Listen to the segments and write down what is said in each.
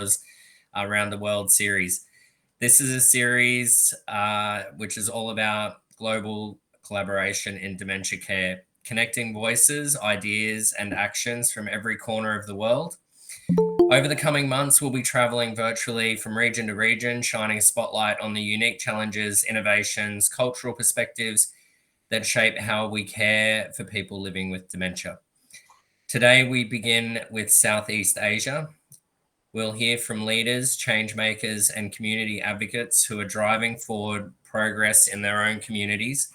Cures Around the World series. This is a series which is all about global collaboration in dementia care, connecting voices, ideas, and actions from every corner of the world. Over the coming months, we'll be traveling virtually from region to region, shining a spotlight on the unique challenges, innovations, cultural perspectives that shape how we care for people living with dementia. Today, we begin with Southeast Asia. We'll hear from leaders, change makers, and community advocates who are driving forward progress in their own communities.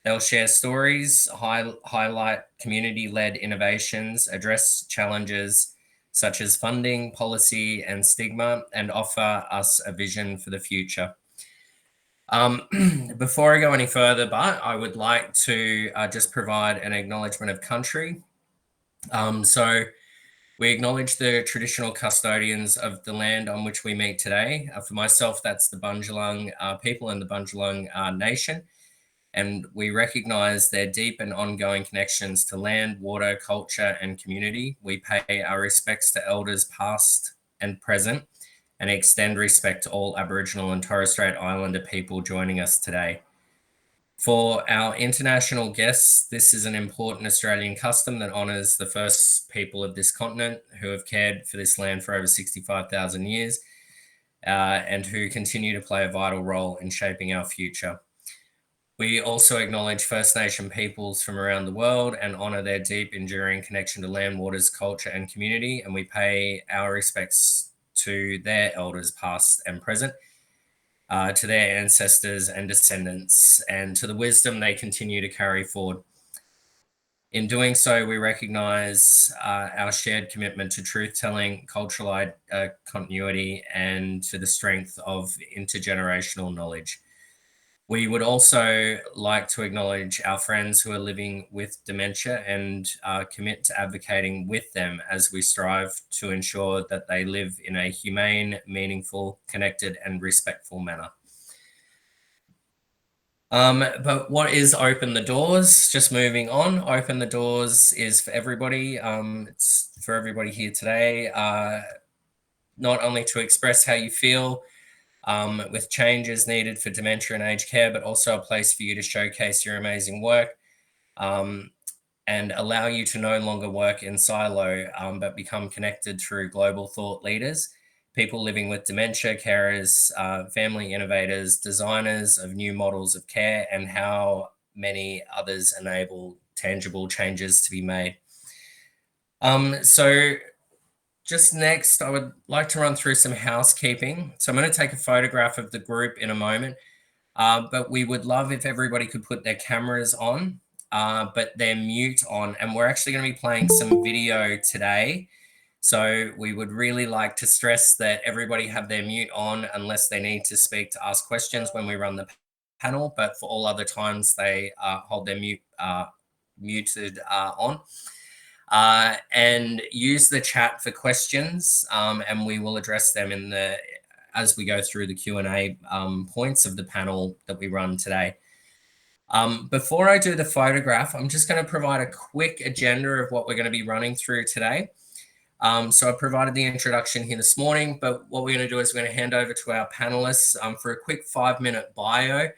They'll share stories, highlight community-led innovations, address challenges such as funding, policy, and stigma, and offer us a vision for the future. Before I go any further, I would like to just provide an acknowledgement of country. So we acknowledge the traditional custodians of the land on which we meet today. For myself, that's the 𝘨𝘢𝘗𝘳𝘓 people and the 𝘨𝘢𝘗𝘓 nation. And we recognize their deep and ongoing connections to land, water, culture, and community. We pay our respects to elders past and present, and extend respect to all Aboriginal and Torres Strait Islander people joining us today. For our international guests, this is an important Australian custom that honours the first people of this continent who have cared for this land for over 65,000 years and who continue to play a vital role in shaping our future. We also acknowledge First Nation peoples from around the world and honour their deep, enduring connection to land, waters, culture, and community, and we pay our respects to their elders past and present, to their ancestors and descendants, and to the wisdom they continue to carry forward. In doing so, we recognise our shared commitment to truth-telling, cultural continuity, and to the strength of intergenerational knowledge. We would also like to acknowledge our friends who are living with dementia and commit to advocating with them as we strive to ensure that they live in a humane, meaningful, connected, and respectful manner. But what is Open the Doors? Just moving on, Open the Doors is for everybody. It's for everybody here today, not only to express how you feel with changes needed for dementia and aged care, but also a place for you to showcase your amazing work and allow you to no longer work in silo, but become connected through global thought leaders, people living with dementia, carers, family innovators, designers of new models of care, and how many others enable tangible changes to be made. So just next, I would like to run through some housekeeping. So I'm going to take a photograph of the group in a moment, but we would love if everybody could put their cameras on, but their mute on. And we're actually going to be playing some video today. So we would really like to stress that everybody have their mute on unless they need to speak to ask questions when we run the panel, but for all other times, they hold their muted on. And use the chat for questions, and we will address them as we go through the Q&A points of the panel that we run today. Before I do the photograph, I'm just going to provide a quick agenda of what we're going to be running through today. So I provided the introduction here this morning, but what we're going to do is we're going to hand over to our panelists for a quick 5-minute bio.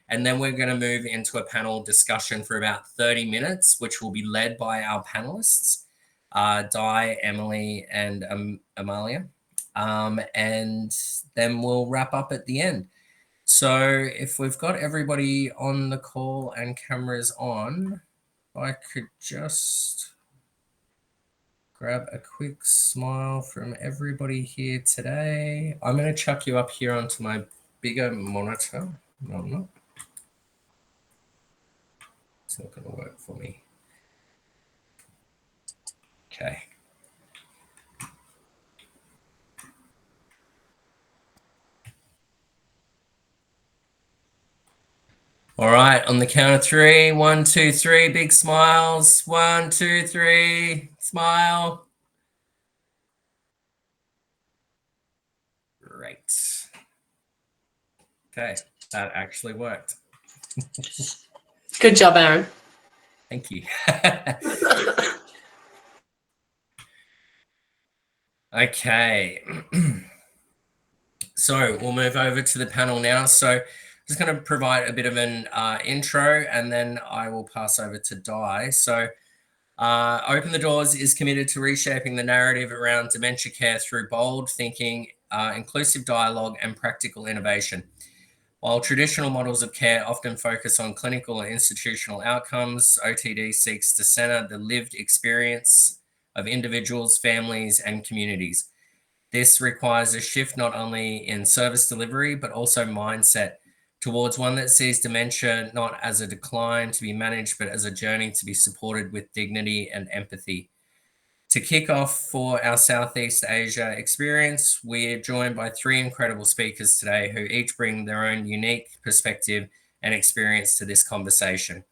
And then we're going to move into a panel discussion for about 30 minutes, which will be led by our panelists, Di, Emily, and Amalia. And then we'll wrap up at the end. So if we've got everybody on the call and cameras on, I could just grab a quick smile from everybody here today. I'm going to chuck you up here onto my bigger monitor. No, I'm not. It's not going to work for me. Okay. All right, on the count of 3, 1, 2, 3, big smiles. 1, 2, 3, smile. Great. Okay, that actually worked. Good job, Aaron. Thank you. Okay. So we'll move over to the panel now. So I'm just going to provide a bit of an intro, and then I will pass over to Di. So Open the Doors is committed to reshaping the narrative around dementia care through bold thinking, inclusive dialogue, and practical innovation. While traditional models of care often focus on clinical and institutional outcomes, OTD seeks to centre the lived experience of individuals, families, and communities. This requires a shift not only in service delivery, but also mindset towards one that sees dementia not as a decline to be managed, but as a journey to be supported with dignity and empathy. To kick off for our Southeast Asia experience, we're joined by three incredible speakers today who each bring their own unique perspective and experience to this conversation.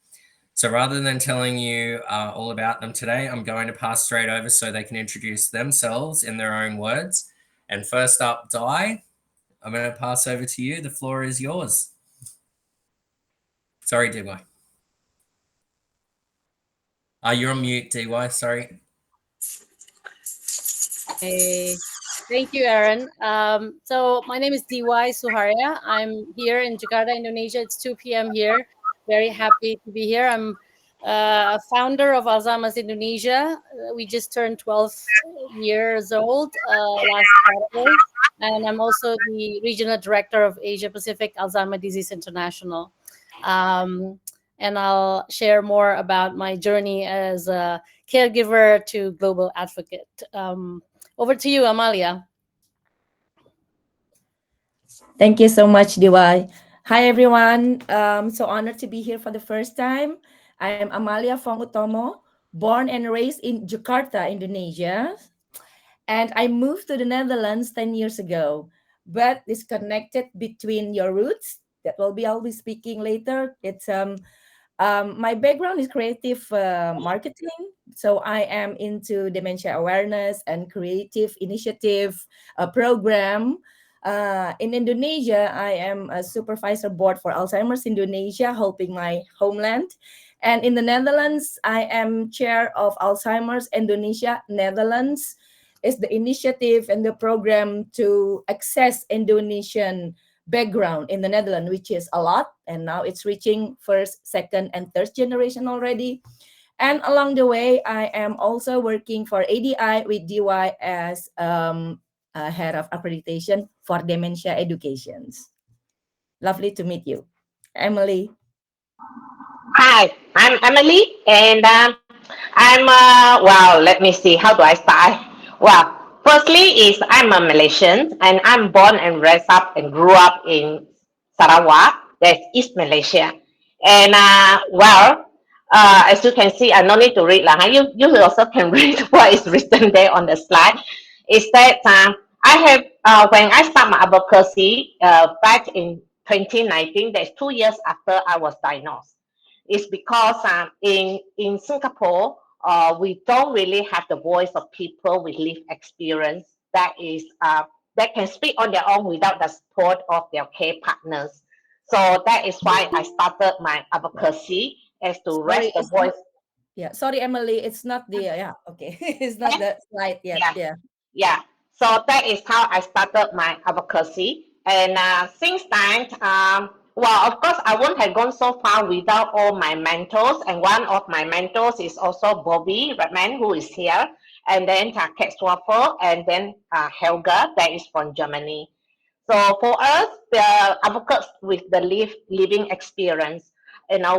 So rather than telling you all about them today, I'm going to pass straight over so they can introduce themselves in their own words. And first up, Di, I'm going to pass over to you. The floor is yours. Sorry, DY. You're on mute, DY, sorry. Hey, thank you, Aaron. So my name is DY Suharya. I'm here in Jakarta, Indonesia. It's 2 p.m. here. Very happy to be here. I'm a founder of Alzheimer's Indonesia. We just turned 12 years old last Saturday. And I'm also the regional director of Asia Pacific Alzheimer's Disease International. And I'll share more about my journey as a caregiver to global advocate. Over to you, Amalia. Thank you so much, DY. Hi, everyone. So honored to be here for the first time. I am Amalia Fonk-Utomo, born and raised in Jakarta, Indonesia. And I moved to the Netherlands 10 years ago, but disconnected between your roots. I'll be speaking later. It's my background is creative marketing. So I am into dementia awareness and creative initiative program. In Indonesia, I am a supervisor board for Alzheimer's Indonesia, helping my homeland. And in the Netherlands, I am chair of Alzheimer's Indonesia Netherlands. It's the initiative and the program to access Indonesian background in the Netherlands, which is a lot. And now it's reaching first, second, and third generation already. And along the way, I am also working for ADI with DY as Head of Accreditation for Dementia Educations. Lovely to meet you. Emily. Hi, I'm Emily, and I'm, well, let me see, how do I start? Well, firstly I'm a Malaysian, and I'm born and raised up and grew up in Sarawak, that's East Malaysia. And, as you can see, I no need to read, you also can read what is written there on the slide. Is that I have, when I start my advocacy back in 2019, that's 2 years after I was diagnosed. It's because in Singapore, we don't really have the voice of people with lived experience that can speak on their own without the support of their care partners. So that is why I started my advocacy as to raise the voice. Yeah, sorry, Emily, it's not the, okay. It's not the slide yet, Yeah, so that is how I started my advocacy. And since then, well, of course, I wouldn't have gone so far without all my mentors. And one of my mentors is also Bobby Redman, who is here. And then Kate Swaffer, and then Helga, that is from Germany. So for us, the advocates with the living experience,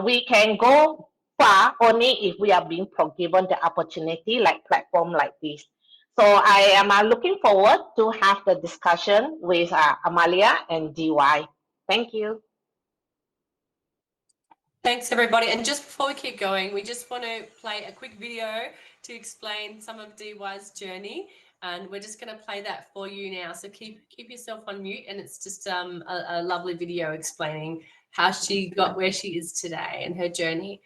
we can go far only if we are being given the opportunity, like platform like this. So I am looking forward to have the discussion with Amalia and DY. Thank you. Thanks, everybody. And just before we keep going, we just want to play a quick video to explain some of DY's journey. And we're just going to play that for you now. So keep yourself on mute. And it's just a lovely video explaining how she got where she is today and her journey.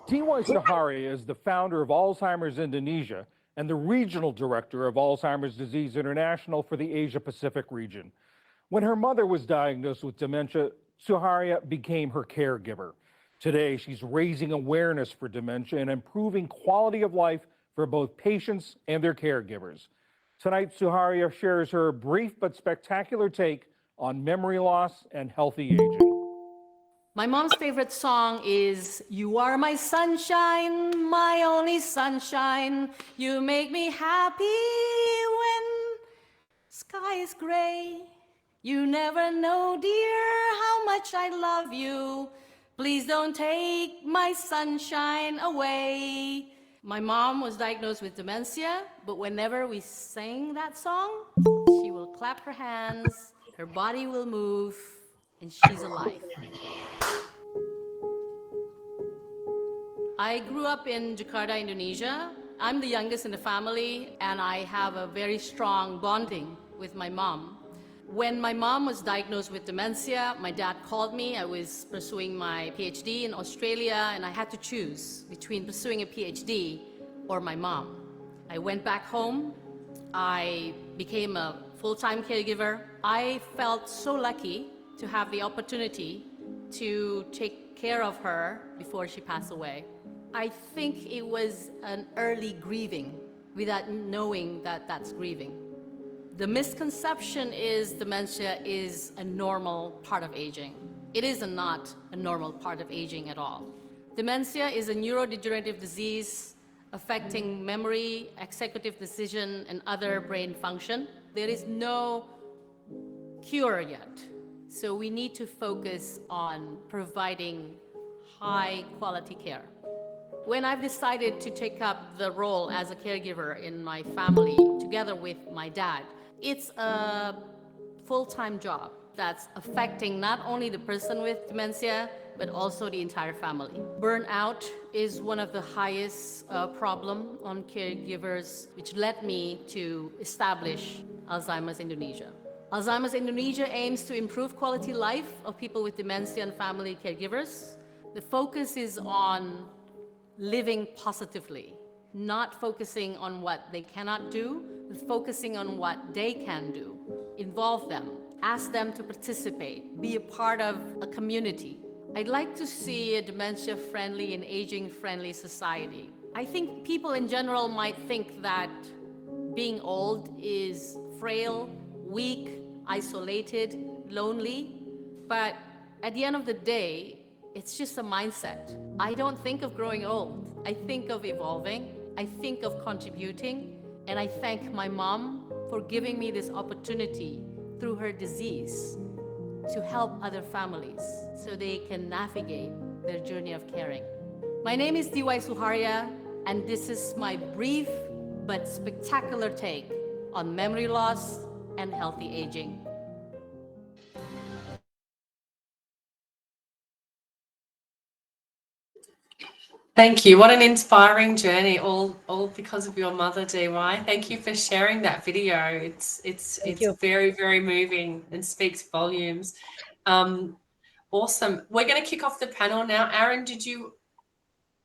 DY Suharya is the founder of Alzheimer's Indonesia and the regional director of Alzheimer's Disease International for the Asia Pacific region. When her mother was diagnosed with dementia, Suharya became her caregiver. Today, she's raising awareness for dementia and improving quality of life for both patients and their caregivers. Tonight, Suharya shares her brief but spectacular take on memory loss and healthy aging. My mom's favorite song is "You Are My Sunshine, My Only Sunshine. You make me happy when sky is gray. You never know, dear, how much I love you. Please don't take my sunshine away." My mom was diagnosed with dementia, but whenever we sing that song, she will clap her hands, her body will move, and she's alive. I grew up in Jakarta, Indonesia. I'm the youngest in the family, and I have a very strong bonding with my mom. When my mom was diagnosed with dementia, my dad called me. I was pursuing my PhD in Australia, and I had to choose between pursuing a PhD or my mom. I went back home. I became a full-time caregiver. I felt so lucky to have the opportunity to take care of her before she passed away. I think it was an early grieving without knowing that that's grieving. The misconception is dementia is a normal part of aging. It is not a normal part of aging at all. Dementia is a neurodegenerative disease affecting memory, executive decision, and other brain function. There is no cure yet. So we need to focus on providing high quality care. When I've decided to take up the role as a caregiver in my family together with my dad, it's a full-time job that's affecting not only the person with dementia, but also the entire family. Burnout is one of the highest problem on caregivers, which led me to establish Alzheimer's Indonesia. Alzheimer's Indonesia aims to improve quality life of people with dementia and family caregivers. The focus is on living positively, not focusing on what they cannot do, but focusing on what they can do. Involve them, ask them to participate, be a part of a community. I'd like to see a dementia-friendly and aging-friendly society. I think people in general might think that being old is frail, weak, isolated, lonely, but at the end of the day, it's just a mindset. I don't think of growing old. I think of evolving. I think of contributing. And I thank my mom for giving me this opportunity through her disease to help other families so they can navigate their journey of caring. My name is Suharya, and this is my brief but spectacular take on memory loss and healthy aging. Thank you. What an inspiring journey, all because of your mother, DY. Thank you for sharing that video. It's very, very moving and speaks volumes. Awesome. We're going to kick off the panel now. Aaron, did you?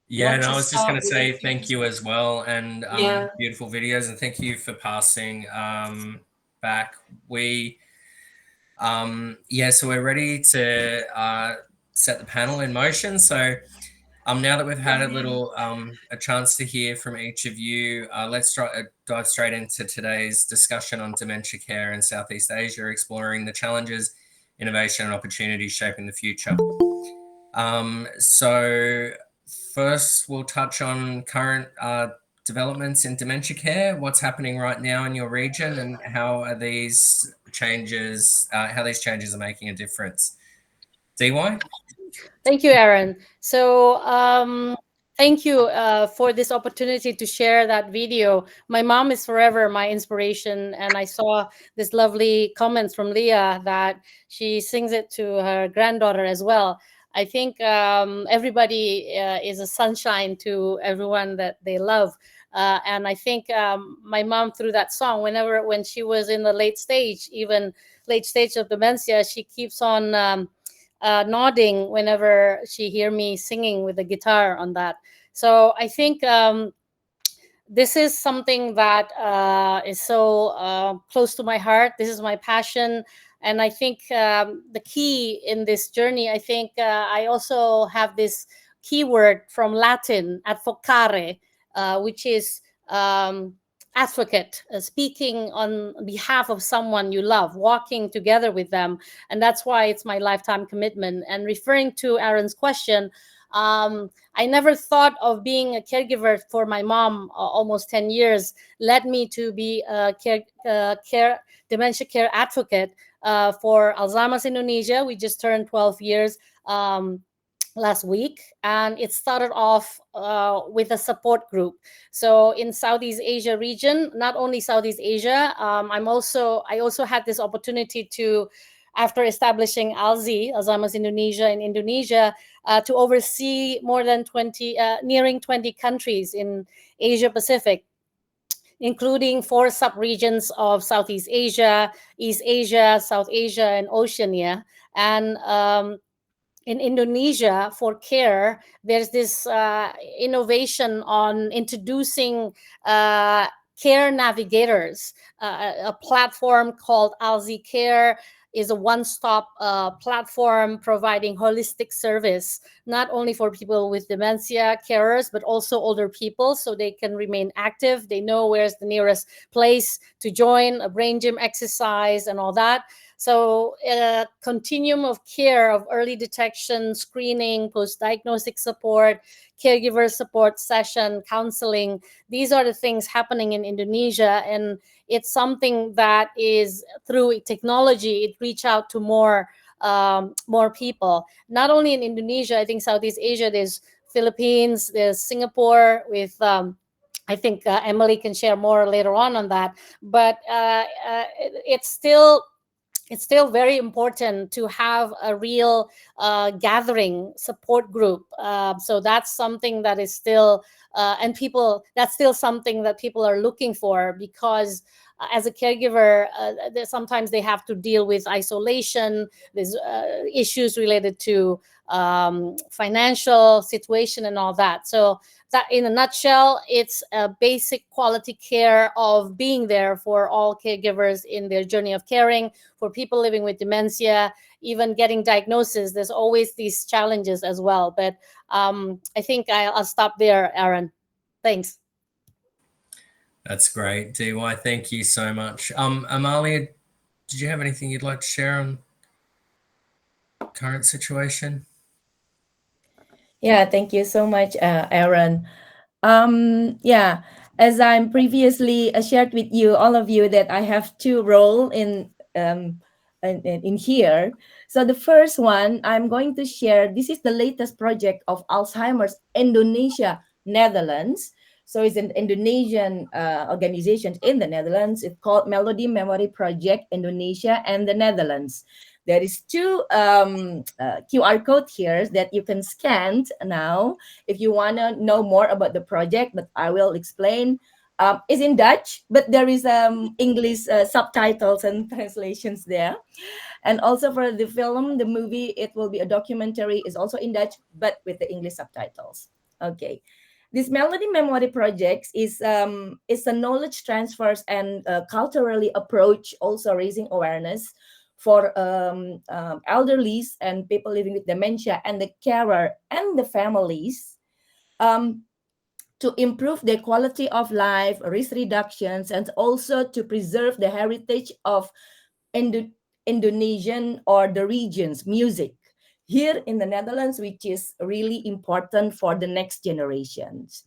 Yeah, no, I was just going to say thank you as well, and beautiful videos, and thank you for passing back. So we're ready to set the panel in motion. So now that we've had a chance to hear from each of you, let's dive straight into today's discussion on dementia care in Southeast Asia, exploring the challenges, innovation, and opportunities shaping the future. So first, we'll touch on current developments in dementia care, what's happening right now in your region, and how these changes are making a difference. DY? Thank you, Aaron. So thank you for this opportunity to share that video. My mom is forever my inspiration, and I saw this lovely comments from Leah that she sings it to her granddaughter as well. I think everybody is a sunshine to everyone that they love. And I think my mom, through that song, when she was in the late stage of dementia, she keeps on nodding whenever she hear me singing with the guitar on that. So I think this is something that is so close to my heart. This is my passion. And I think the key in this journey, I think I also have this keyword from Latin, advocare, which is advocate, speaking on behalf of someone you love, walking together with them. And that's why it's my lifetime commitment. And referring to Aaron's question, I never thought of being a caregiver for my mom. Almost 10 years led me to be a dementia care advocate for Alzheimer's Indonesia. We just turned 12 years last week, and it started off with a support group. So in Southeast Asia region, not only Southeast Asia, I also had this opportunity to, after establishing ALZI, Alzheimer's Indonesia, in Indonesia, to oversee more than nearing 20 countries in Asia Pacific, including 4 sub-regions of Southeast Asia, East Asia, South Asia, and Oceania. And in Indonesia, for care, there's this innovation on introducing care navigators. A platform called ALZI Care is a one-stop platform providing holistic service, not only for people with dementia carers, but also older people, so they can remain active. They know where's the nearest place to join a brain gym exercise and all that. So a continuum of care, of early detection, screening, post-diagnostic support, caregiver support session, counseling. These are the things happening in Indonesia. And it's something that is, through technology, it reach out to more people. Not only in Indonesia, I think Southeast Asia, there's Philippines, there's Singapore with I think Emily can share more later on that. But it's still very important to have a real gathering support group. So that's something that is still, that's still something that people are looking for, because as a caregiver, sometimes they have to deal with isolation. There's issues related to financial situation and all that. So that, in a nutshell, it's a basic quality care of being there for all caregivers in their journey of caring, for people living with dementia, even getting diagnosis. There's always these challenges as well. But I think I'll stop there, Aaron. Thanks. That's great, DY. Thank you so much. Amalia, did you have anything you'd like to share on current situation? Yeah, thank you so much, Aaron. Yeah, as I'm previously shared with you, all of you, that I have 2 roles in here. So the first one I'm going to share, this is the latest project of Alzheimer's Indonesia, Netherlands. So it's an Indonesian organization in the Netherlands. It's called Melody Memory Project Indonesia and the Netherlands. There is 2 QR code here that you can scan now if you want to know more about the project, but I will explain. It's in Dutch, but there is English subtitles and translations there. And also for the film, the movie, it will be a documentary, is also in Dutch, but with the English subtitles. Okay. This Melody Memory Project is a knowledge transfers and culturally approach, also raising awareness for elderlies and people living with dementia and the carer and the families, to improve their quality of life, risk reductions, and also to preserve the heritage of Indonesian or the region's music here in the Netherlands, which is really important for the next generations.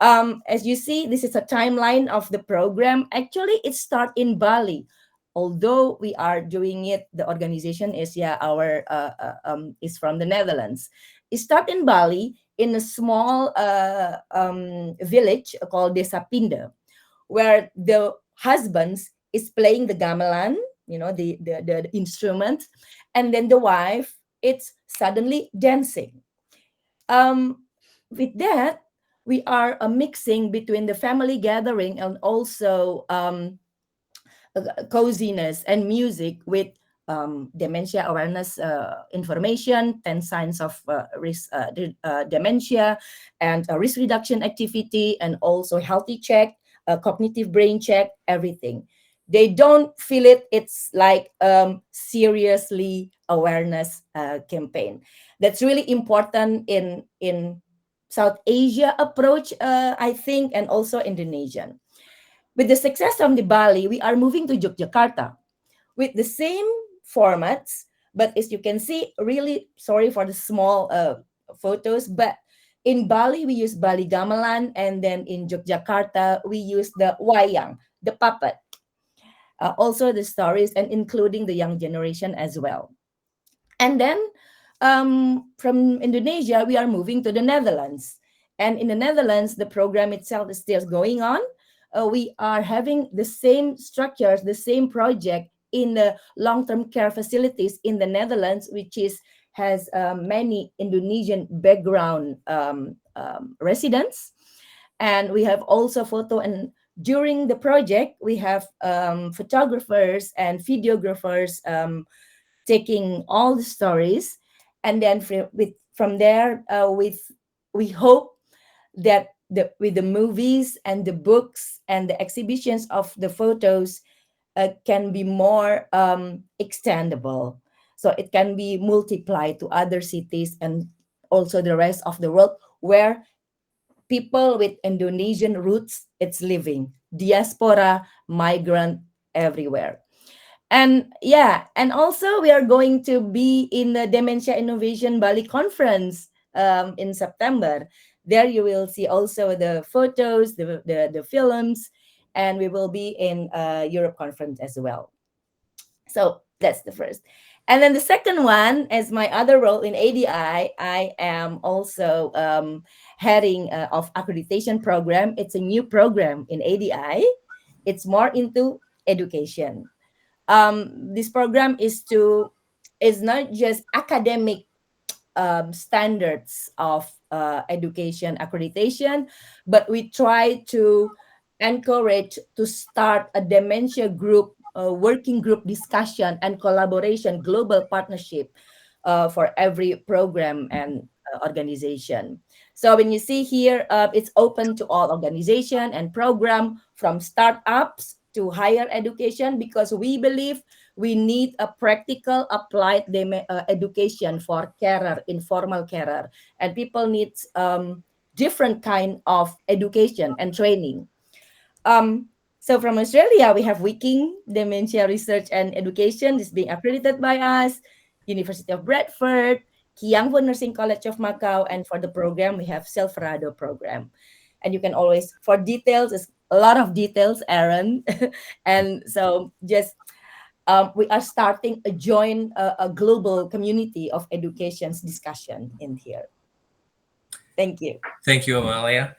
As you see, this is a timeline of the program. Actually, it started in Bali. Although we are doing it, the organization is is from the Netherlands. It started in Bali, in a small village called Desa Pinda, where the husbands is playing the gamelan, the instrument, and then the wife, it's suddenly dancing. With that, we are mixing between the family gathering and also coziness and music with dementia awareness information, 10 signs of dementia, and a risk reduction activity, and also healthy check, cognitive brain check, everything. They don't feel it. It's like seriously awareness campaign. That's really important in South Asia approach, I think, and also Indonesian. with the success of the Bali, we are moving to Yogyakarta with the same formats. But as you can see, really sorry for the small photos, but in Bali, we use Bali Gamelan, and then in Yogyakarta, we use the wayang, the puppet. Also the stories, and including the young generation as well. And then from Indonesia, we are moving to the Netherlands. And in the Netherlands, the program itself is still going on. We are having the same structures, the same project in the long-term care facilities in the Netherlands, which has many Indonesian background residents. And we have also photo, and during the project, we have photographers and videographers taking all the stories. And then from there, we hope that with the movies and the books and the exhibitions of the photos can be more extendable. So it can be multiplied to other cities and also the rest of the world where people with Indonesian roots, it's living. Diaspora, migrant, everywhere. And yeah, and also we are going to be in the Dementia Innovation Bali Conference in September. There you will see also the photos, the films, and we will be in Europe Conference as well. So that's the first. And then the second one, as my other role in ADI, I am also heading of accreditation program. It's a new program in ADI. It's more into education. This program is not just academic standards of education accreditation, but we try to encourage to start a dementia group, working group discussion and collaboration, global partnership for every program and organization. So when you see here, it's open to all organization and program, from startups to higher education, because we believe we need a practical applied education for carer, informal carer, and people need different kind of education and training. So from Australia, we have Wiking Dementia Research and Education. This is being accredited by us, University of Bradford, Kiang Nursing College of Macau, and for the program, we have 𝘨𝘀𝘀 program. And you can always, for details, it's a lot of details, Aaron. And so just, we are starting a global community of education's discussion in here. Thank you. Thank you, Amalia.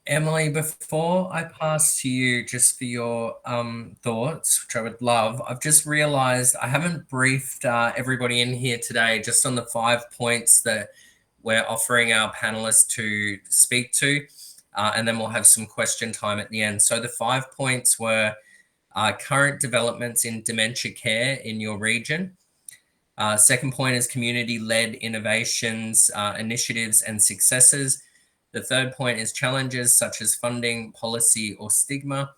Emily, before I pass to you just for your thoughts, which I would love, I've just realized I haven't briefed everybody in here today just on the 5 points that we're offering our panelists to speak to, and then we'll have some question time at the end. So the 5 points were current developments in dementia care in your region. Second point is community-led innovations, initiatives and successes. The third point is challenges such as funding, policy or stigma.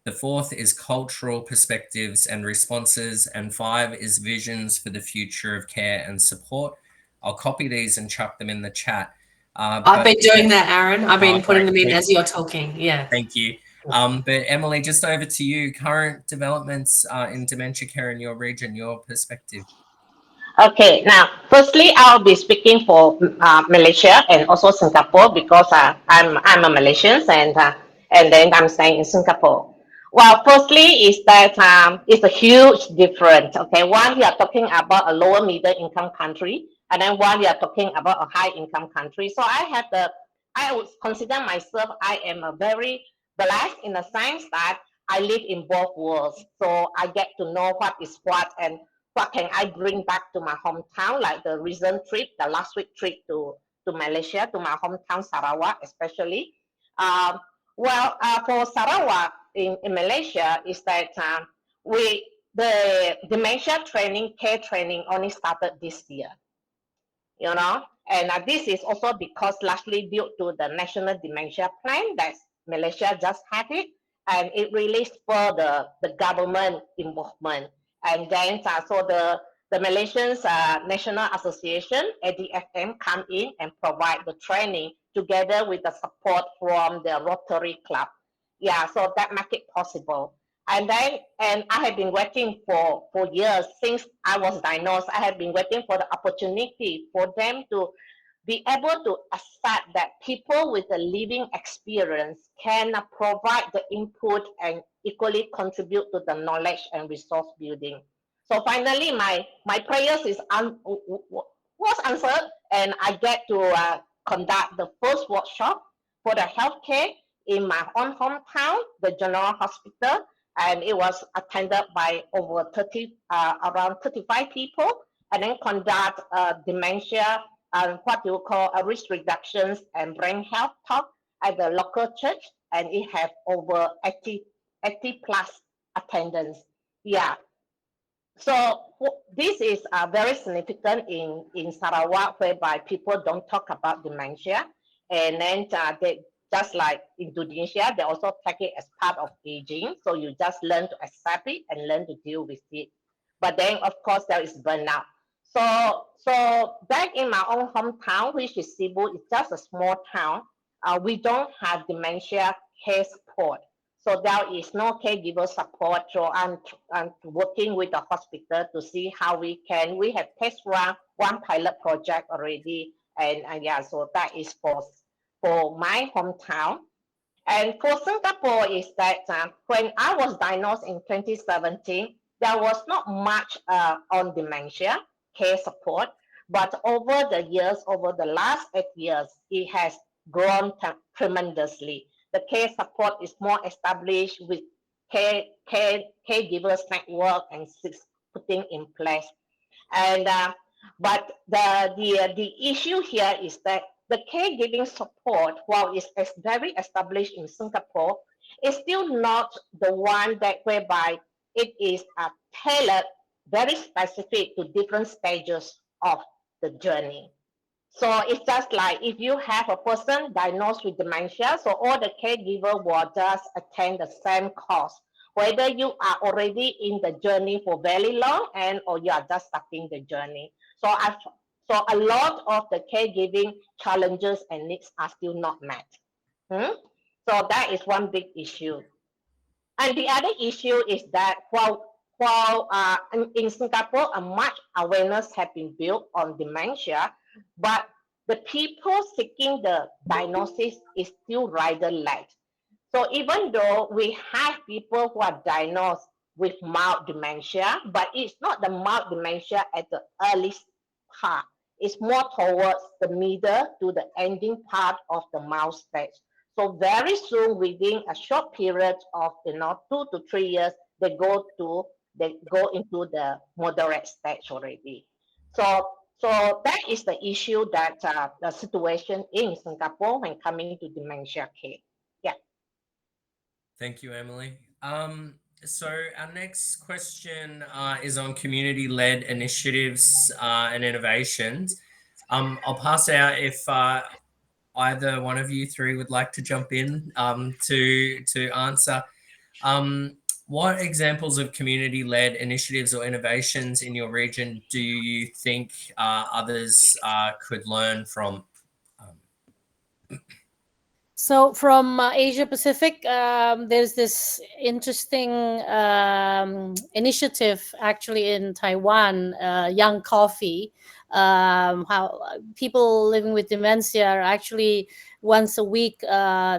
The fourth is cultural perspectives and responses. And 5 is visions for the future of care and support. I'll copy these and chuck them in the chat. I've been doing that, Aaron. I've been putting them in as you're talking. Yeah. Thank you. But Emily, just over to you. Current developments in dementia care in your region, your perspective. Okay, now, firstly, I'll be speaking for Malaysia and also Singapore, because I'm a Malaysian, and then I'm staying in Singapore. Well, firstly is that it's a huge difference. Okay, one, we are talking about a lower middle income country, and then one, we are talking about a high income country. So I would consider myself, I am a very blessed in the sense that I live in both worlds. So I get to know what is what and what can I bring back to my hometown, like the recent trip, the last week trip to Malaysia, to my hometown, Sarawak, especially. For Sarawak in Malaysia, is that the dementia training, care training only started this year, you know, and this is also because largely due to the National Dementia Plan that Malaysia just had it, and it really spurred the government involvement. And then, so the Malaysians National Association, ADFM, come in and provide the training together with the support from the Rotary Club. Yeah, so that make it possible. And I have been waiting for years since I was diagnosed. I have been waiting for the opportunity for them to be able to accept that people with a living experience can provide the input and equally contribute to the knowledge and resource building. So finally, my prayers was answered, and I get to conduct the first workshop for the healthcare in my own hometown, the General Hospital, and it was attended by over around 35 people, and then conduct dementia and what you call a risk reductions and brain health talk at the local church, and it had over 80 plus attendance. Yeah. So this is very significant in Sarawak, whereby people don't talk about dementia, and then they just like Indonesia, they also take it as part of aging. So you just learn to accept it and learn to deal with it. But then, of course, there is burnout. So back in my own hometown, which is Cebu, it's just a small town. We don't have dementia care support. So there is no caregiver support. So I'm working with the hospital to see how we have test run one pilot project already. And yeah, so that is for my hometown. And for Singapore is that when I was diagnosed in 2017, there was not much on dementia care support, but over the years, over the last 8 years, it has grown tremendously. The care support is more established with caregivers network and putting in place. And but the issue here is that the caregiving support, while it's very established in Singapore, is still not the one that whereby it is tailored, very specific to different stages of the journey. So it's just like if you have a person diagnosed with dementia, so all the caregiver will just attend the same course, whether you are already in the journey for very long or you are just starting the journey. So a lot of the caregiving challenges and needs are still not met. So that is one big issue. And the other issue is that while in Singapore, much awareness has been built on dementia, but the people seeking the diagnosis is still rather late. So even though we have people who are diagnosed with mild dementia, but it's not the mild dementia at the early part. It's more towards the middle to the ending part of the mild stage. So very soon, within a short period of 2 to 3 years, they go into the moderate stage already. So that is the issue that the situation in Singapore when coming to dementia care. Yeah. Thank you, Emily. So our next question is on community-led initiatives and innovations. I'll pass out if either one of you three would like to jump in to answer. What examples of community-led initiatives or innovations in your region do you think others could learn from? So from Asia Pacific, there's this interesting initiative actually in Taiwan, Young Coffee. How people living with dementia are actually once a week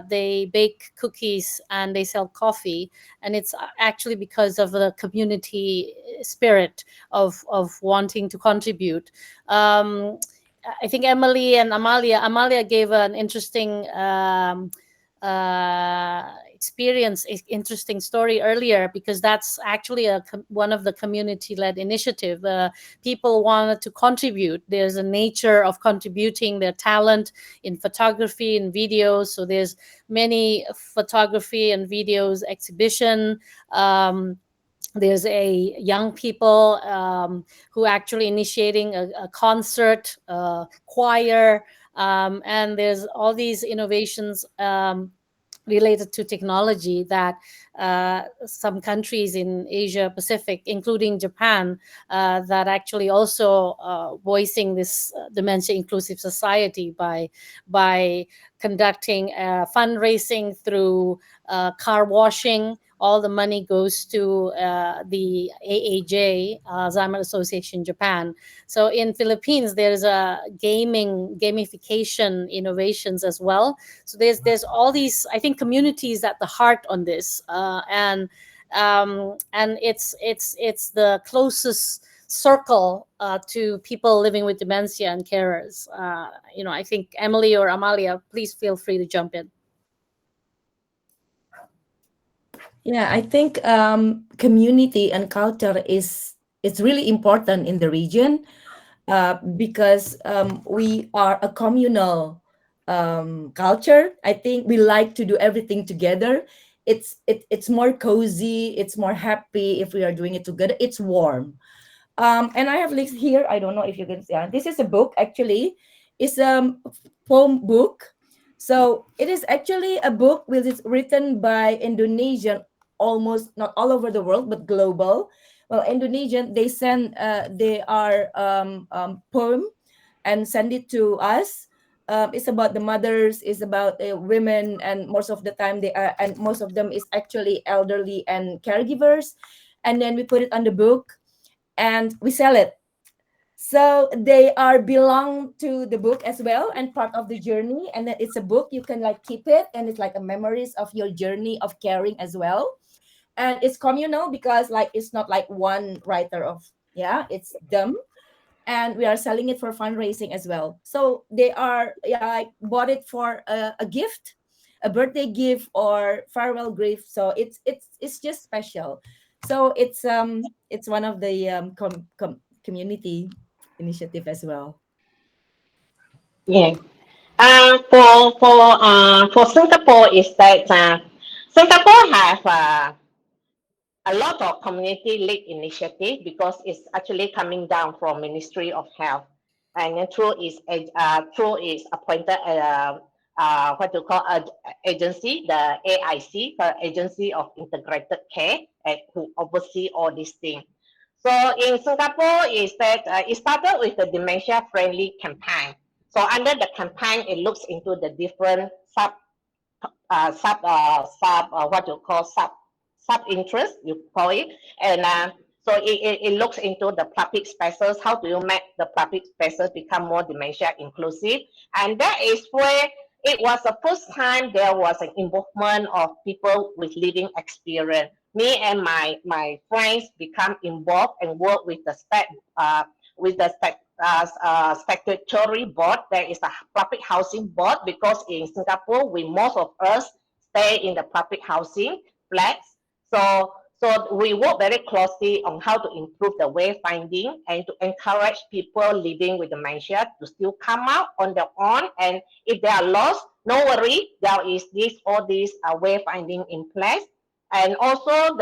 they bake cookies and they sell coffee, and it's actually because of the community spirit of wanting to contribute. I think Emily and Amalia gave an interesting experience, interesting story earlier, because that's actually one of the community-led initiative. People wanted to contribute. There's a nature of contributing their talent in photography and videos. So there's many photography and videos exhibition. There's a young people who actually initiating a concert, choir, and there's all these innovations related to technology that some countries in Asia Pacific, including Japan, that actually also voicing this dementia inclusive society by conducting fundraising through car washing. All the money goes to the AAJ, Alzheimer Association Japan. So in Philippines, there's a gamification innovations as well. So there's all these, I think, communities at the heart on this, and it's the closest circle to people living with dementia and carers. I think Emily or Amalia, please feel free to jump in. Yeah, I think community and culture is really important in the region, because we are a communal culture. I think we like to do everything together. It's more cozy. It's more happy if we are doing it together. It's warm. And I have links here. I don't know if you can see. This is a book actually. It's a poem book. So it is actually a book which is written by Indonesian, almost not all over the world, but global. Well, Indonesian, they send their poem and send it to us. It's about the mothers, it's about women, and most of the time and most of them is actually elderly and caregivers. And then we put it on the book and we sell it. So they are belong to the book as well and part of the journey. And then it's a book, you can like keep it, and it's like a memories of your journey of caring as well. And it's communal because like it's not like one writer of, it's them. And we are selling it for fundraising as well. So they are like bought it for a gift, a birthday gift or farewell gift. So it's just special. So it's one of the community initiative as well. Yeah. For Singapore is that Singapore have a lot of community-led initiative because it's actually coming down from Ministry of Health, and then through its appointed what you call agency, the AIC, the Agency of Integrated Care, who oversee all these things. So in Singapore, is that it started with the dementia-friendly campaign. So under the campaign, it looks into the different sub interest, you call it, and so it looks into the public spaces. How do you make the public spaces become more dementia inclusive? And that is where it was the first time there was an involvement of people with living experience. Me and my friends become involved and work with the statutory board. There is a public housing board because in Singapore, most of us stay in the public housing flats. So we work very closely on how to improve the wayfinding and to encourage people living with dementia to still come out on their own. And if they are lost, no worry, there is all these wayfinding in place. And also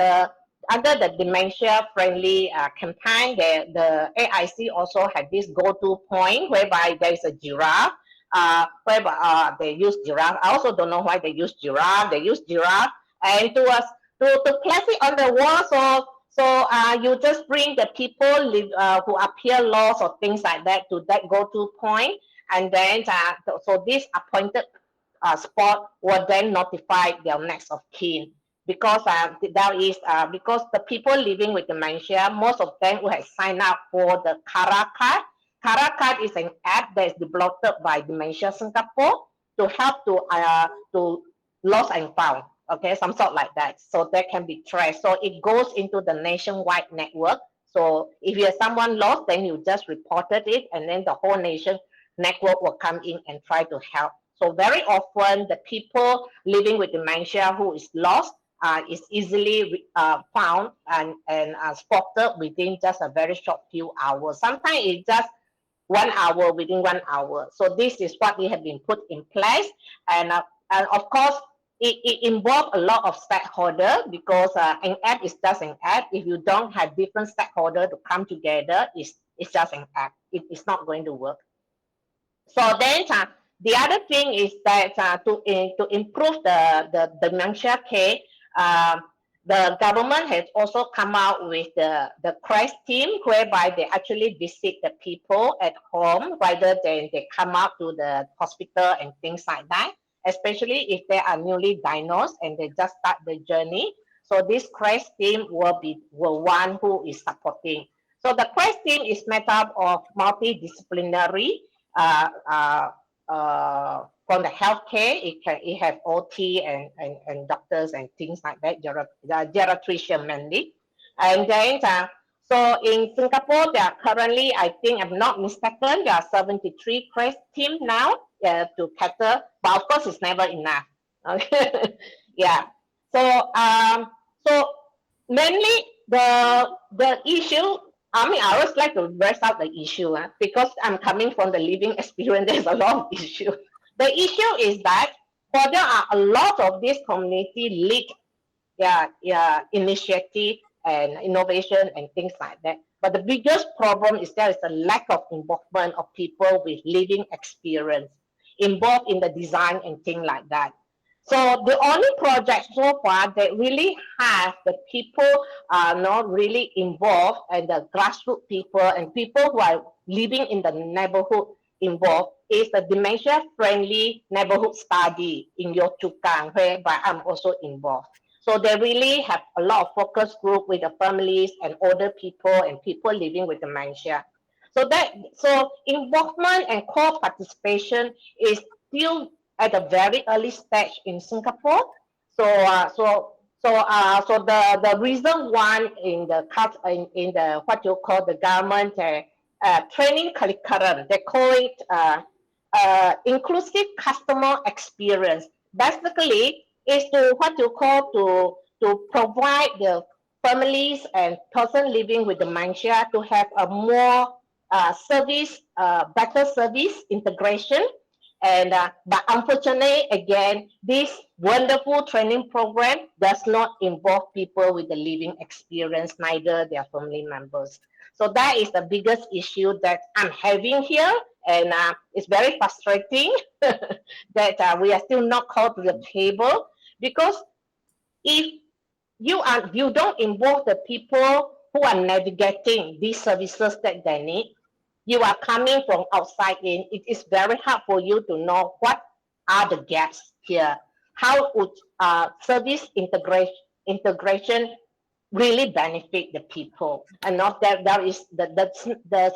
under the dementia-friendly campaign, the AIC also had this go-to point whereby there is a giraffe, whereby they use giraffe. I also don't know why they use giraffe. They use giraffe and to place it on the wall. So you just bring the people who appear lost or things like that to that go-to point, and then so this appointed spot will then notify their next of kin. Because because the people living with dementia, most of them will have signed up for the Kara card. Kara card is an app that is developed by Dementia Singapore to help to lost and found. Okay, some sort like that. So that can be traced. So it goes into the nationwide network. So if you have someone lost, then you just reported it, and then the whole nation network will come in and try to help. So very often the people living with dementia who is lost is easily found and spotted within just a very short few hours. Sometimes it's just 1 hour, within 1 hour. So this is what we have been put in place. And of course, it involves a lot of stakeholders because an app is just an app. If you don't have different stakeholders to come together, it's just an app. It's not going to work. So then the other thing is that to improve the dementia care, the government has also come out with the CREST team, whereby they actually visit the people at home rather than they come out to the hospital and things like that, especially if they are newly diagnosed and they just start the journey. So this CREST team will one who is supporting. So the CREST team is made up of multidisciplinary from the healthcare. It have OT and doctors and things like that, geriatrician mainly. And then so in Singapore, there are currently, I think I'm not mistaken, there are 73 CREST team now to cater, but of course it's never enough. Okay. Yeah. So mainly the issue, I mean, I always like to burst out the issue because I'm coming from the living experience. There's a lot of issue. The issue is that there are a lot of these community lead initiative and innovation and things like that. But the biggest problem is there is a lack of involvement of people with living experience involved in the design and things like that. So the only project so far that really have the people not really involved and the grassroots people and people who are living in the neighborhood involved is the dementia-friendly neighborhood study in Yio Chu Kang, whereby I'm also involved. So they really have a lot of focus group with the families and older people and people living with dementia. So involvement and co-participation is still at a very early stage in Singapore. So the reason one in the what you call the government training curriculum, they call it inclusive customer experience. Basically, is to what you call to provide the families and person living with dementia to have a more better service integration. And but unfortunately, again, this wonderful training program does not involve people with the living experience, neither their family members. So that is the biggest issue that I'm having here, and it's very frustrating that we are still not called to the table, because if you don't involve the people who are navigating these services that they need, you are coming from outside in, it is very hard for you to know what are the gaps here. How would service integration really benefit the people, and not that there is the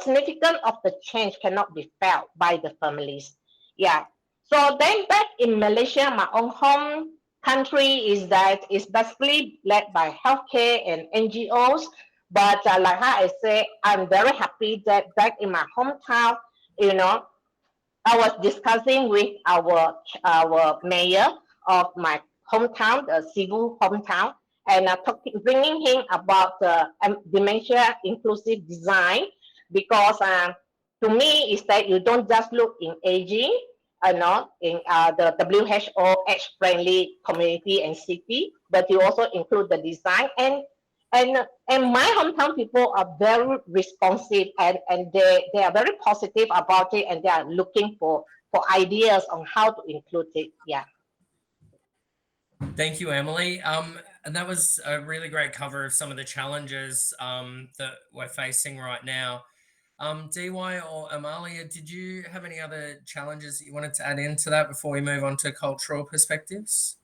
significance of the change cannot be felt by the families. Yeah. So then back in Malaysia, my own home country, is that it's basically led by healthcare and NGOs. But like how I say, I'm very happy that back in my hometown, I was discussing with our mayor of my hometown, the Cebu hometown, and bringing him about dementia inclusive design, because to me is that you don't just look in aging, in the WHO age-friendly community and city, but you also include the design. And my hometown people are very responsive, and they are very positive about it, and they are looking for ideas on how to include it. Yeah. Thank you, Emily. And that was a really great cover of some of the challenges that we're facing right now. DY or Amalia, did you have any other challenges that you wanted to add into that before we move on to cultural perspectives?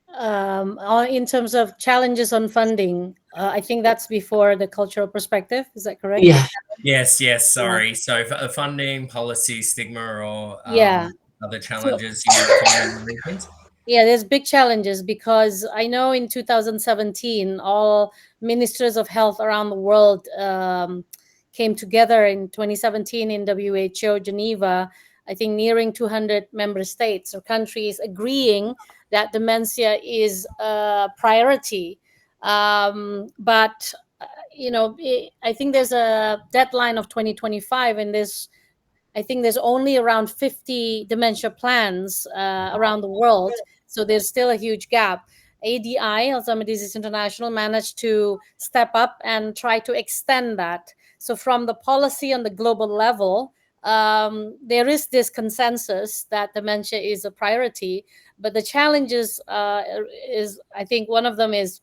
In terms of challenges on funding, I think that's before the cultural perspective. Is that correct? Yeah. Yes. Sorry. So funding, policy, stigma, or other challenges Yeah, there's big challenges, because I know in 2017, all ministers of health around the world came together in 2017 in WHO Geneva, I think nearing 200 member states or countries agreeing that dementia is a priority. But, I think there's a deadline of 2025, and I think there's only around 50 dementia plans around the world. So there's still a huge gap. ADI, Alzheimer's Disease International, managed to step up and try to extend that. So from the policy on the global level, there is this consensus that dementia is a priority, but the challenges is, I think one of them is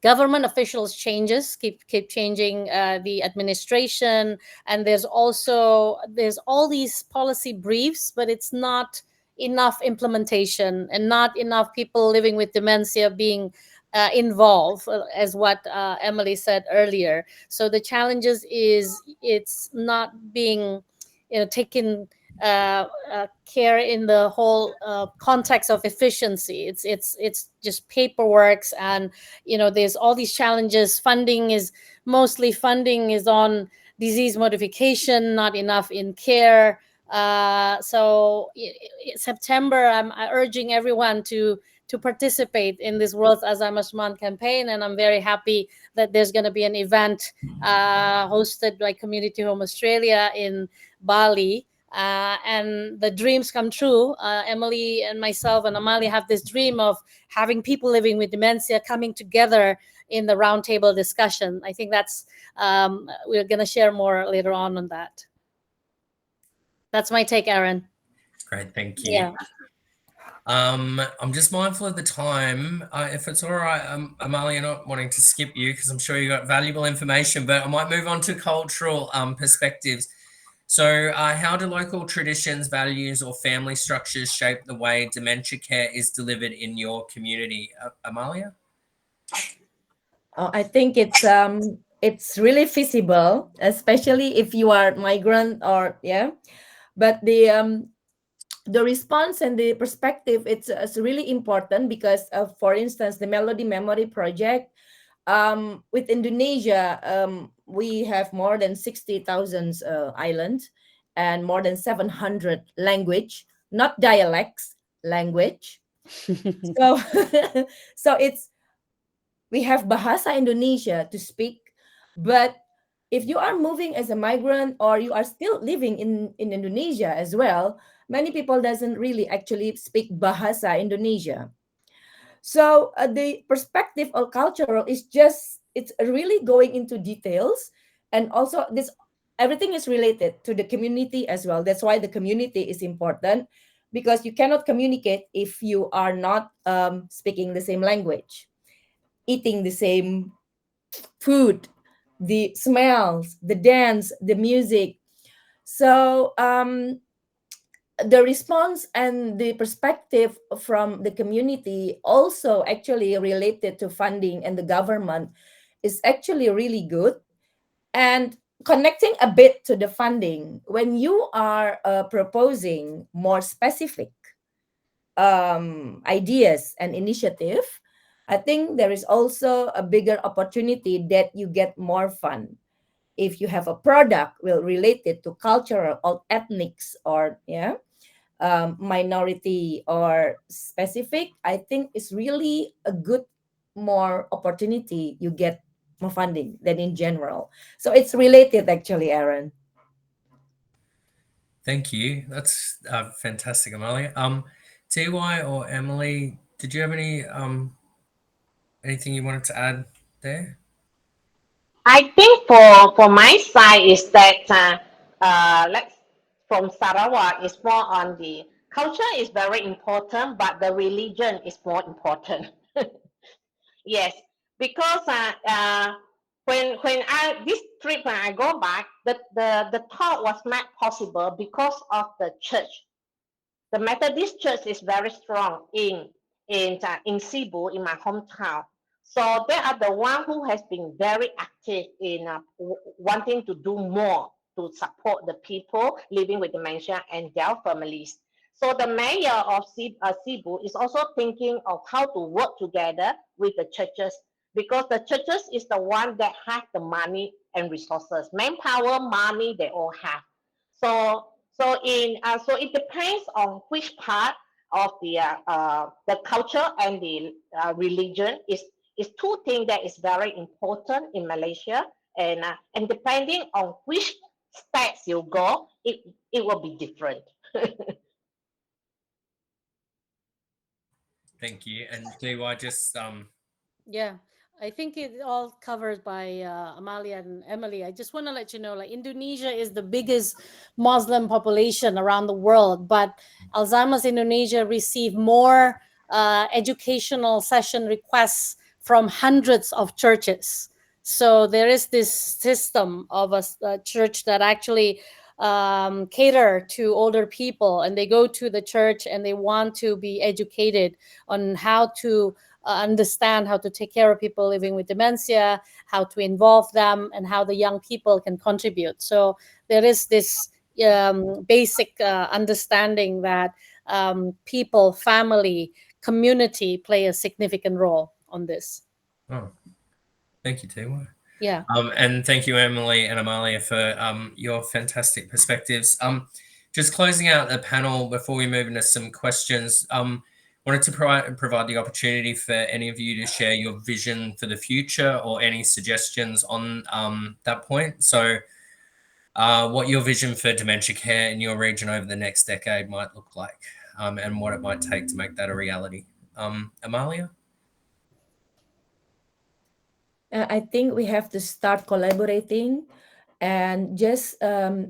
government officials changes keep changing the administration, and there's all these policy briefs, but it's not enough implementation and not enough people living with dementia being involved, as what Emily said earlier. So the challenges is it's not being taken care in the whole context of efficiency. It's just paperwork, and there's all these challenges. Funding is on disease modification, not enough in care. So September, I'm urging everyone to participate in this World Alzheimer's Month campaign, and I'm very happy that there's going to be an event hosted by Community Home Australia in Bali. And the dreams come true. Emily and myself and Amalia have this dream of having people living with dementia coming together in the roundtable discussion. I think that's we're going to share more later on that. That's my take, Aaron. Great, thank you. Yeah. I'm just mindful of the time. If it's all right, Amalia, not wanting to skip you because I'm sure you got valuable information, but I might move on to cultural perspectives. So how do local traditions, values, or family structures shape the way dementia care is delivered in your community? Amalia? I think it's really feasible, especially if you are migrant or but the response and the perspective, it's really important because for instance, the Melody Memory Project with Indonesia, we have more than 60,000 islands and more than 700 language, not dialects, language. So we have Bahasa Indonesia to speak, but if you are moving as a migrant or you are still living in Indonesia as well, many people doesn't really actually speak Bahasa Indonesia. So the perspective of cultural is it's really going into details, and also everything is related to the community as well. That's why the community is important, because you cannot communicate if you are not speaking the same language, eating the same food, the smells, the dance, the music. So the response and the perspective from the community also actually related to funding and the government is actually really good. And connecting a bit to the funding, when you are proposing more specific ideas and initiative, I think there is also a bigger opportunity that you get more fund. If you have a product related to cultural or ethnics or minority or specific, I think it's really a good more opportunity. You get more funding than in general. So it's related actually, Aaron. Thank you. That's fantastic, Amalia. TY or Emily, did you have anything you wanted to add there? I think for my side is that let's from Sarawak is more on the culture is very important, but the religion is more important. Yes, because when I this trip when I go back, the talk was not possible because of the church. The Methodist Church is very strong in Cebu, in my hometown. So they are the one who has been very active in wanting to do more to support the people living with dementia and their families. So the mayor of Cebu is also thinking of how to work together with the churches, because the churches is the one that have the money and resources, manpower, money they all have. So it depends on which part of the culture and the religion is two things that is very important in Malaysia, and depending on which steps you go, it will be different. Thank you. And DY, just Yeah. I think it's all covered by Amalia and Emily. I just want to let you know, like Indonesia is the biggest Muslim population around the world, but Alzheimer's Indonesia received more educational session requests from hundreds of churches. So there is this system of a church that actually cater to older people, and they go to the church and they want to be educated on how to understand how to take care of people living with dementia, how to involve them, and how the young people can contribute. So there is this basic understanding that people, family, community play a significant role on this. Oh, thank you, Tewa. Yeah. And thank you, Emily and Amalia, for your fantastic perspectives. Just closing out the panel before we move into some questions, wanted to provide the opportunity for any of you to share your vision for the future or any suggestions on that point. So what your vision for dementia care in your region over the next decade might look like, and what it might take to make that a reality. Amalia? I think we have to start collaborating and just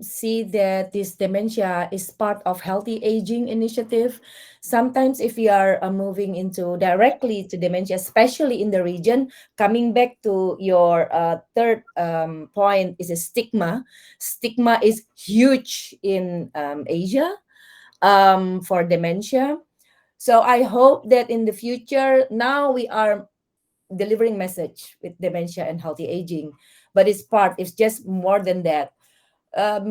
see that this dementia is part of healthy aging initiative. Sometimes if we are moving into directly to dementia, especially in the region, coming back to your third point is a stigma. Stigma is huge in Asia for dementia. So I hope that in the future, now we are delivering message with dementia and healthy aging, but it's just more than that.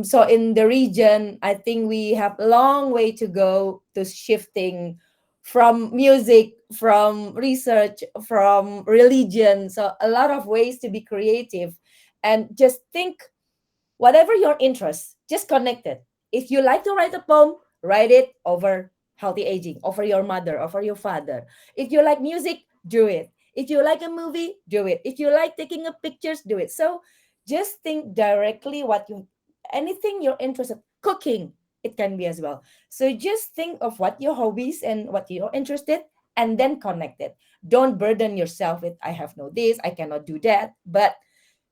So in the region, I think we have a long way to go to shifting from music, from research, from religion. So a lot of ways to be creative and just think whatever your interest, just connect it. If you like to write a poem, write it over healthy aging, over your mother, over your father. If you like music, do it. If you like a movie, do it. If you like taking up pictures, do it. So just think directly anything you're interested, cooking, it can be as well. So just think of what your hobbies and what you're interested, and then connect it. Don't burden yourself with, I have no this, I cannot do that, but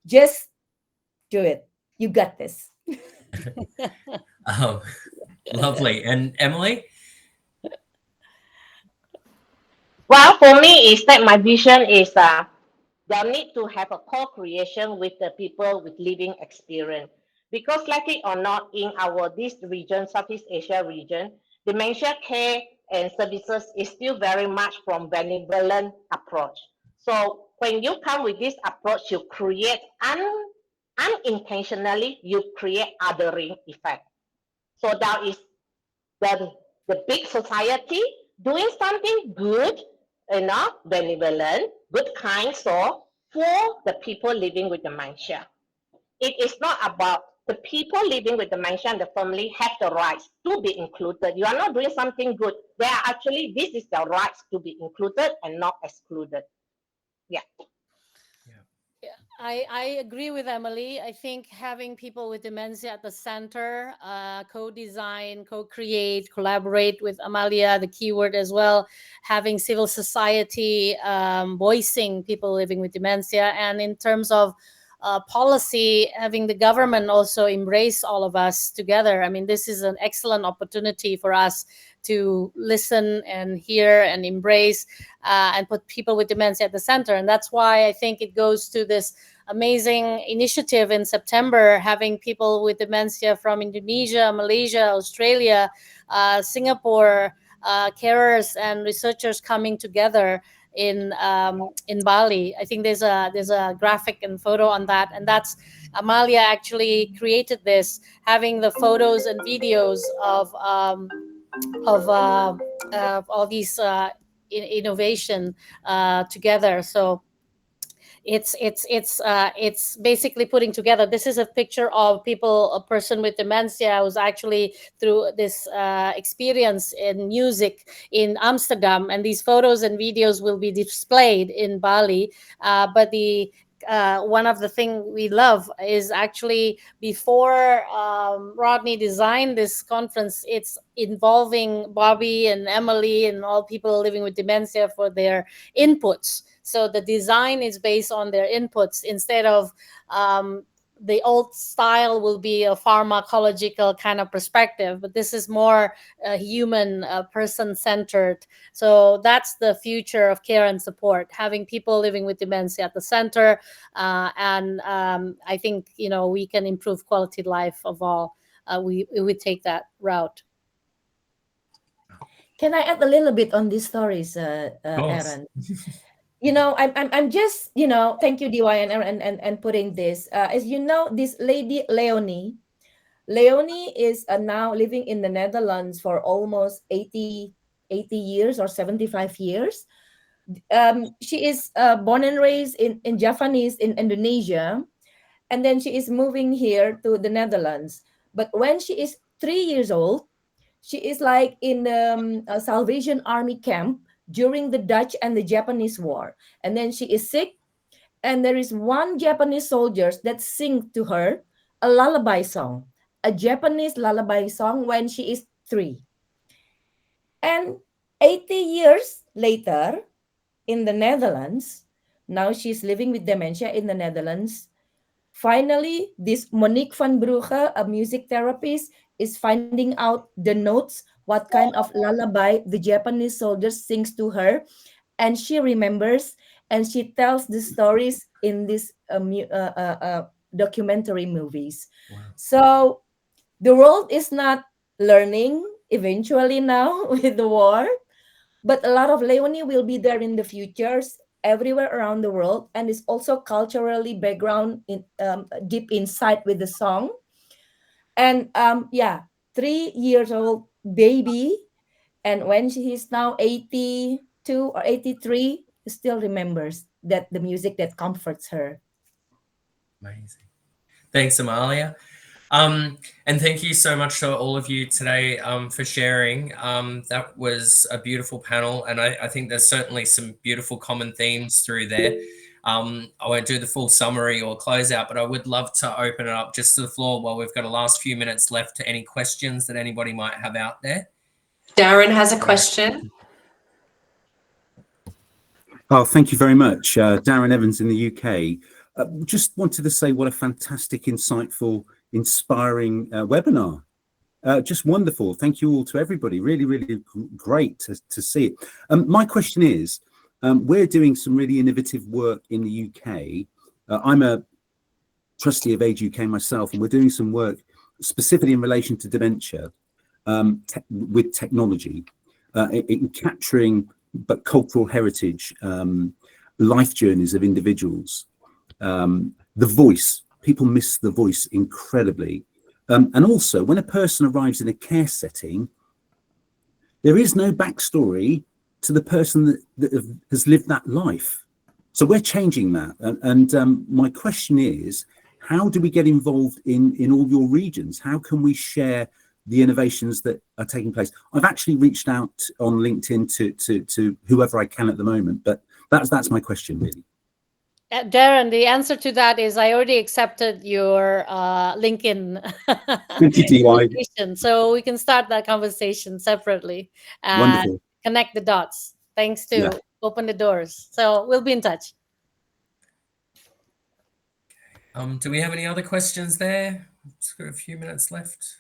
just do it. You got this. Lovely. And Emily? Well, for me, is that my vision is they'll need to have a co-creation with the people with living experience. Because likely or not, in this region, Southeast Asia region, dementia care and services is still very much from benevolent approach. So when you come with this approach, you create unintentionally, you create othering effect. So that is the big society doing something good, benevolent, good kind, so for the people living with dementia. It is not about the people living with dementia and the family have the rights to be included. You are not doing something good. They are actually, this is the rights to be included and not excluded. Yeah. I agree with Emily. I think having people with dementia at the center, co-design, co-create, collaborate with Amalia, the keyword as well, having civil society, voicing people living with dementia, and in terms of policy, having the government also embrace all of us together. I mean, this is an excellent opportunity for us to listen and hear and embrace and put people with dementia at the center. And that's why I think it goes to this amazing initiative in September, having people with dementia from Indonesia, Malaysia, Australia, Singapore, carers and researchers coming together in Bali. I think there's a graphic and photo on that, and that's Amalia actually created this, having the photos and videos of all these innovation together. So it's basically putting together. This is a picture of a person with dementia who's actually through this experience in music in Amsterdam, and these photos and videos will be displayed in Bali. But one of the things we love is actually before Rodney designed this conference, it's involving Bobby and Emily and all people living with dementia for their inputs. So the design is based on their inputs instead of the old style will be a pharmacological kind of perspective, but this is more human, person-centered. So that's the future of care and support, having people living with dementia at the center. And I think, we can improve quality of life of all. We would take that route. Can I add a little bit on these stories, Of course. Aaron? I'm just, thank you, DY, and putting this. As you know, this lady, Leonie is now living in the Netherlands for almost 80 years or 75 years. She is born and raised in Javanese in Indonesia, and then she is moving here to the Netherlands. But when she is 3 years old, she is like in a Salvation Army camp during the Dutch and the Japanese War. And then she is sick, and there is one Japanese soldier that sings to her a lullaby song, a Japanese lullaby song when she is 3. And 80 years later, in the Netherlands, now she's living with dementia in the Netherlands. Finally, this Monique van Brugge, a music therapist, is finding out the notes, what kind of lullaby the Japanese soldier sings to her. And she remembers, and she tells the stories in these documentary movies. Wow. So the world is not learning eventually now with the war, but a lot of Leonie will be there in the futures everywhere around the world, and is also culturally background in deep insight with the song. And 3 years old baby, and when she is now 82 or 83, still remembers that the music that comforts her. Amazing. Thanks, Amalia. And thank you so much to all of you today for sharing. That was a beautiful panel, and I think there's certainly some beautiful common themes through there. I won't do the full summary or closeout, but I would love to open it up just to the floor while we've got a last few minutes left to any questions that anybody might have out there. Darren has a question. Oh, thank you very much. Darren Evans in the UK. Just wanted to say what a fantastic, insightful, inspiring webinar. Just wonderful. Thank you all to everybody. Really, really great to see it. My question is, we're doing some really innovative work in the UK. I'm a trustee of Age UK myself, and we're doing some work specifically in relation to dementia with technology, in capturing but cultural heritage, life journeys of individuals. The voice, people miss the voice incredibly. And also, when a person arrives in a care setting, there is no backstory to the person that has lived that life. So we're changing that. And my question is, how do we get involved in all your regions? How can we share the innovations that are taking place? I've actually reached out on LinkedIn to whoever I can at the moment, but that's my question, really. Darren, the answer to that is I already accepted your LinkedIn invitation, so we can start that conversation separately and Wonderful. Connect the dots. Thanks to Open the Doors. So we'll be in touch. Do we have any other questions there? Just got a few minutes left.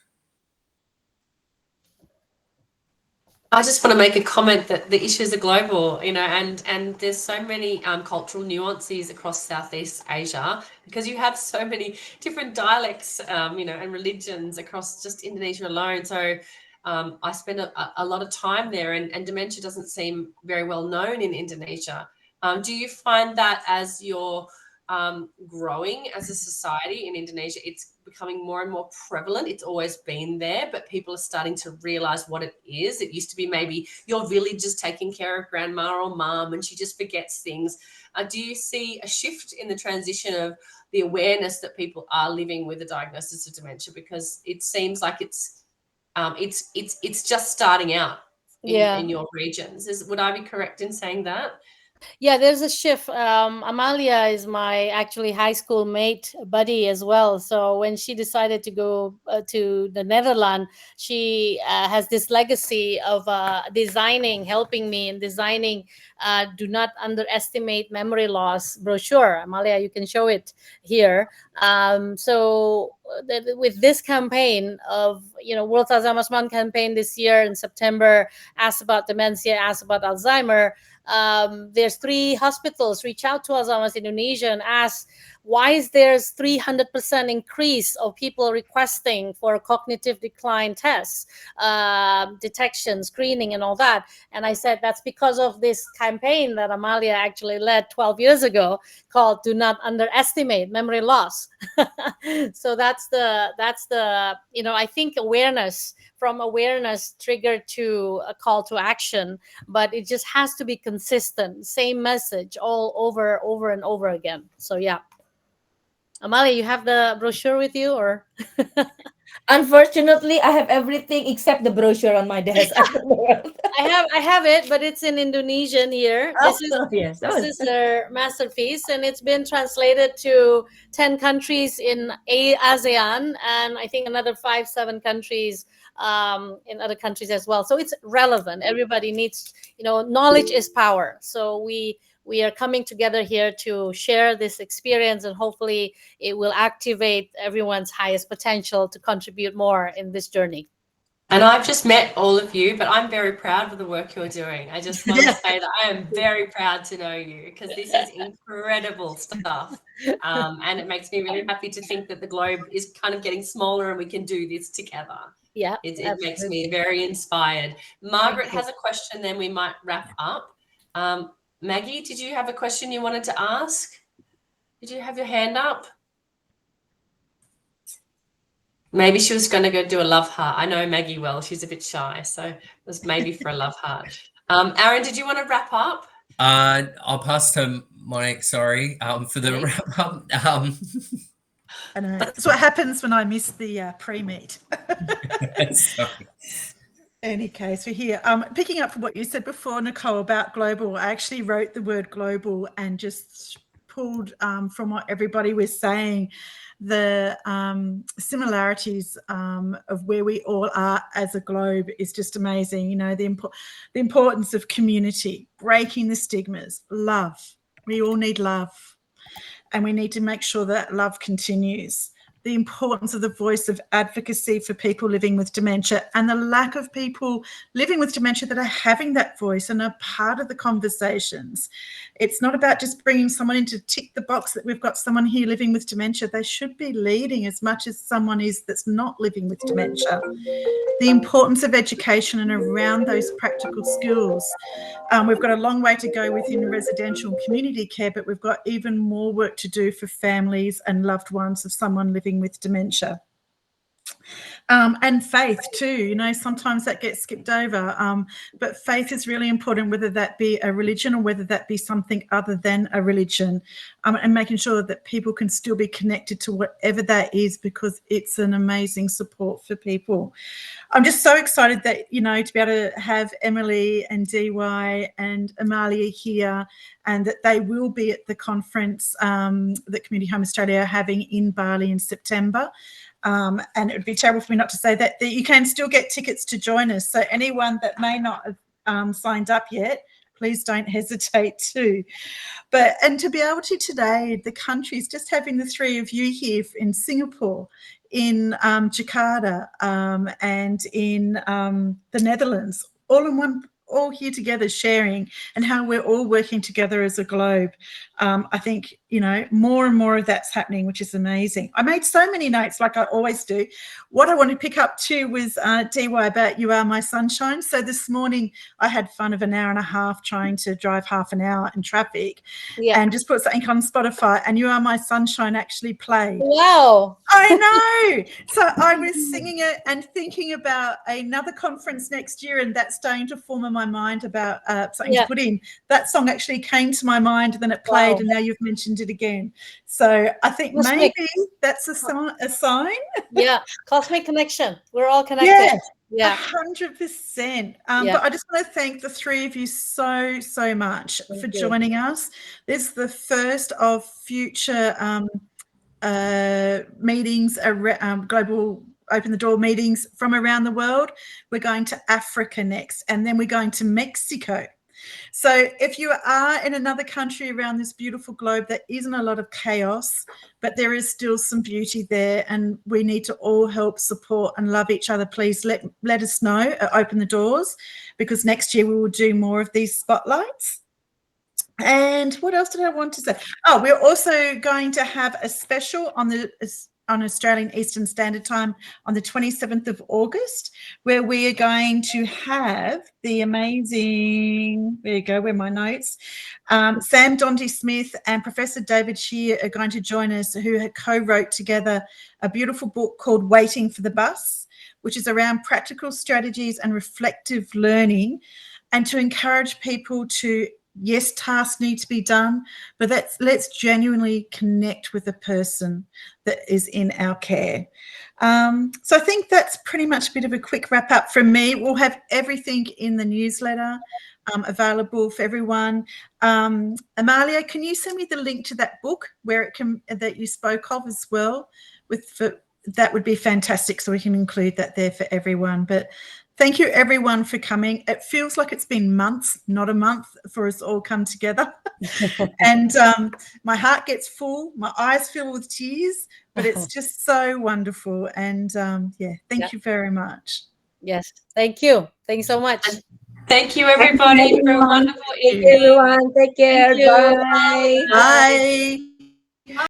I just want to make a comment that the issues are global, and there's so many cultural nuances across Southeast Asia, because you have so many different dialects, and religions across just Indonesia alone. So I spend a lot of time there, and dementia doesn't seem very well known in Indonesia. Do you find that as you're growing as a society in Indonesia, it's becoming more and more prevalent? It's always been there, but people are starting to realize what it is. It used to be maybe your village is taking care of grandma or mom and she just forgets things. Do you see a shift in the transition of the awareness that people are living with a diagnosis of dementia? Because it seems like it's just starting out in your regions. Would I be correct in saying that? Yeah, there's a shift. Amalia is my actually high school mate buddy as well. So when she decided to go to the Netherlands, she has this legacy of helping me in designing "Do Not Underestimate Memory Loss" brochure. Amalia, you can show it here. With this campaign of, World Alzheimer's Month campaign this year in September, Ask About Dementia, Ask About Alzheimer. There's 3 hospitals reach out to Alzheimer's Indonesia and ask, why is there's 300% increase of people requesting for cognitive decline tests, detection, screening, and all that? And I said, that's because of this campaign that Amalia actually led 12 years ago called "Do Not Underestimate Memory Loss." So that's the I think from awareness triggered to a call to action, but it just has to be consistent, same message all over and over again. So yeah. Amalia, you have the brochure with you, or? Unfortunately, I have everything except the brochure on my desk. I have it, but it's in Indonesian here. Oh, This is her masterpiece, and it's been translated to 10 countries in ASEAN, and I think another 5-7 countries in other countries as well. So it's relevant. Everybody needs, knowledge is power. So we are coming together here to share this experience, and hopefully it will activate everyone's highest potential to contribute more in this journey. And I've just met all of you, but I'm very proud of the work you're doing. I just want to say that I am very proud to know you, because this is incredible stuff. And it makes me really happy to think that the globe is kind of getting smaller and we can do this together. Yeah, it makes me very inspired. Margaret has a question, then we might wrap up. Maggie, did you have a question you wanted to ask? Did you have your hand up? Maybe she was going to go do a love heart. I know Maggie well. She's a bit shy, so it was maybe for a love heart. Aaron, did you want to wrap up? I'll pass to Monique, sorry, for the wrap up. I know. That's what happens when I miss the pre-meet. Sorry. Any case, we're here. Picking up from what you said before, Nicole, about global, I actually wrote the word global and just pulled from what everybody was saying, the similarities of where we all are as a globe is just amazing. The importance of community, breaking the stigmas, love. We all need love, and we need to make sure that love continues. The importance of the voice of advocacy for people living with dementia, and the lack of people living with dementia that are having that voice and are part of the conversations. It's not about just bringing someone in to tick the box that we've got someone here living with dementia. They should be leading as much as someone is that's not living with dementia. The importance of education and around those practical skills. We've got a long way to go within residential and community care, but we've got even more work to do for families and loved ones of someone living with dementia. And faith too, sometimes that gets skipped over, but faith is really important, whether that be a religion or whether that be something other than a religion, and making sure that people can still be connected to whatever that is, because it's an amazing support for people. I'm just so excited that, to be able to have Emily and DY and Amalia here, and that they will be at the conference that Community Home Australia are having in Bali in September. And it would be terrible for me not to say that you can still get tickets to join us. So anyone that may not have signed up yet, please don't hesitate to. And to be able to today, the countries, just having the 3 of you here in Singapore, in Jakarta, and in the Netherlands, all here together sharing, and how we're all working together as a globe. I think, more and more of that's happening, which is amazing. I made so many notes, like I always do. What I want to pick up too was DY about "You Are My Sunshine." So this morning I had fun of an hour and a half trying to drive half an hour in traffic, and just put something on Spotify, and "You Are My Sunshine" actually played. Wow. I know. So I was singing it and thinking about another conference next year, and that's starting to form in my mind about something to put in. That song actually came to my mind, and then it played, and now you've mentioned it again. So I think maybe that's a sign. Yeah, cosmic connection. We're all connected. Yeah. 100%. Yeah. But I just want to thank the three of you so much for joining us. This is the first of future meetings, global Open the Door meetings from around the world. We're going to Africa next, and then we're going to Mexico. So if you are in another country around this beautiful globe, there isn't a lot of chaos, but there is still some beauty there, and we need to all help support and love each other. Please let us know at Open the Doors, because next year we will do more of these spotlights. And what else did I want to say? Oh, we're also going to have a special on Australian Eastern Standard Time on the 27th of August, where we are going to have the amazing, there you go, where are my notes, Sam Dondi-Smith and Professor David Shear are going to join us, who had co-wrote together a beautiful book called Waiting for the Bus, which is around practical strategies and reflective learning, and to encourage people to, yes, tasks need to be done, but let's genuinely connect with the person that is in our care. So I think that's pretty much a bit of a quick wrap up from me. We'll have everything in the newsletter available for everyone. Amalia, can you send me the link to that book where it can, that you spoke of as well? That would be fantastic, so we can include that there for everyone. But thank you everyone for coming. It feels like it's been months, not a month, for us all come together. And my heart gets full, my eyes fill with tears, but it's just so wonderful. And yeah, thank you very much. Yes, thank you. Thank you so much. Thank you, everybody, for a wonderful evening. Everyone, take care. Thank you. Bye. Bye.